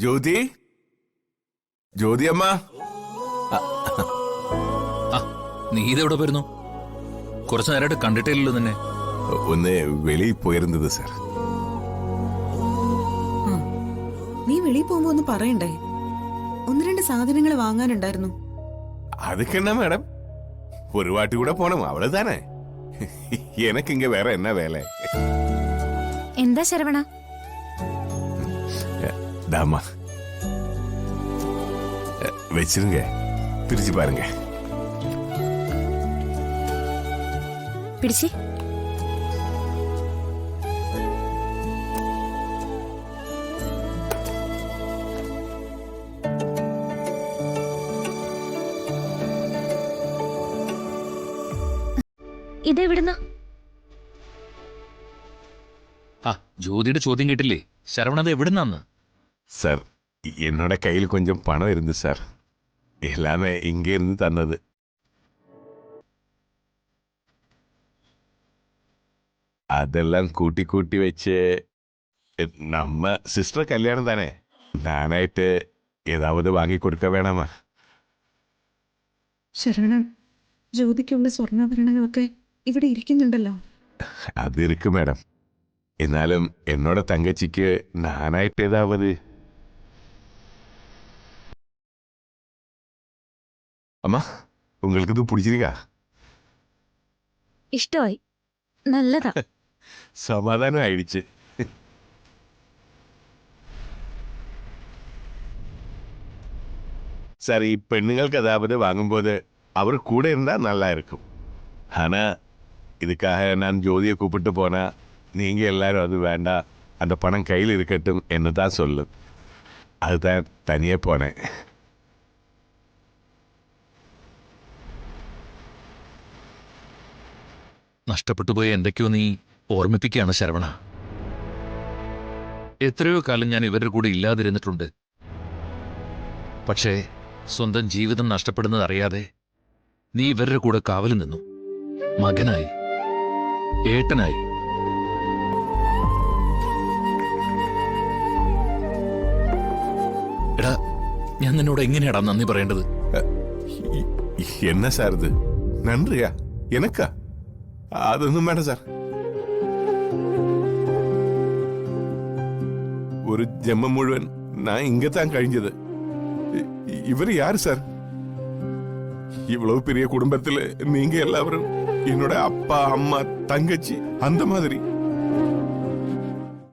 ജ്യോതി, ജ്യോതി അമ്മ. നീ ഇതെവിടെ പോയിരുന്നു? കുറച്ചു നേരമായിട്ട് കണ്ടിട്ടില്ലല്ലോ നിന്നെ. ഒന്ന് വെളിയിൽ പോയിരുന്നത് സാർ. നീ വെളിയിൽ പോകുമ്പോ ഒന്ന് പറയണ്ടേ? ഒന്ന് രണ്ട് സാധനങ്ങൾ വാങ്ങാനുണ്ടായിരുന്നു. அதுக்கு என்ன மேடம், ஒரு வாட்டி கூட போனோம் அவ்வளவுதானே. எனக்கு இங்க வேற என்ன வேலை? എന്താ ശരവണ? தாமா வச்சிருங்க, பிரிச்சு பாருங்க. പിടിച്ചേ. ഇതെവിടുന്ന? ജ്യോതിയുടെ ചോദ്യം കേട്ടില്ലേ? ശരവണത് എവിടുന്നാന്ന്? சார், என்னோட கையில் கொஞ்சம் பணம் இருந்து சார், எல்லாமே இங்க இருந்து தந்தது. அதெல்லாம் கூட்டி கூட்டி வச்சு நம்ம சிஸ்டர் கல்யாணம் தானே, நானாയിട്ട് ஏதாவது வாங்கி கொடுக்க வேணாமா? ശരവണൻ, ജ്യോതിക്കുള്ള സ്വർണ്ണാഭരണങ്ങളൊക്കെ ഇവിടെ ഇരിക്കുന്നുണ്ടല്ലോ. அது இருக்கு மேடம். എന്നാലും എന്നോட തങ്കച്ചിക്ക് നാനായിട്ട് ഏതാവത്. അമ്മ, உங்களுக்கு இது பிடிச்சிருக்கா? ഇഷ്ടമായി, നല്ലതാ. സമാധാനം ആയിடுச்சு. சரி, பெண்ணுங்களுக்கு ஏதாவது வாங்கும்போது அவர் கூட இருந்தா நல்லா இருக்கும். ஆனா இதுக்காக நான் ஜோதியை கூப்பிட்டு போனா நீங்க எல்லாரும் அது வேண்டாம், அந்த பணம் கையில் இருக்கட்டும் என்று தான் சொல்லு. அதுதான் தனியே போனேன். നഷ്ടപ്പെട്ടു പോയ എന്തൊക്കെയോ നീ ഓർമ്മിപ്പിക്കുകയാണ് ശരവണ. എത്രയോ കാലം ഞാൻ ഇവരുടെ കൂടെ ഇല്ലാതിരുന്നിട്ടുണ്ട്. പക്ഷേ സ്വന്തം ജീവിതം നഷ്ടപ്പെടുന്നത് അറിയാതെ നീ ഇവരുടെ കൂടെ കാവൽ നിന്നു. മകനായി, ഏട്ടനായി. എടാ, ഞാൻ നിന്നോട് എങ്ങനെയാടാ നന്ദി പറയേണ്ടത്? என்ன சார் இது? நன்றியா எனக்கா? അതൊന്നും വേണ്ട സാർ. ഒരു ജന്മം മുഴുവൻ ഞാൻ ഇങ്ങത്താൻ കഴിഞ്ഞത്. ഇവര് യാര് സാർ? இவ்வளவு பெரிய குடும்பத்துல நீங்க எல்லாரும் என்னோட அப்பா அம்மா தங்கச்சி அந்த மாதிரி.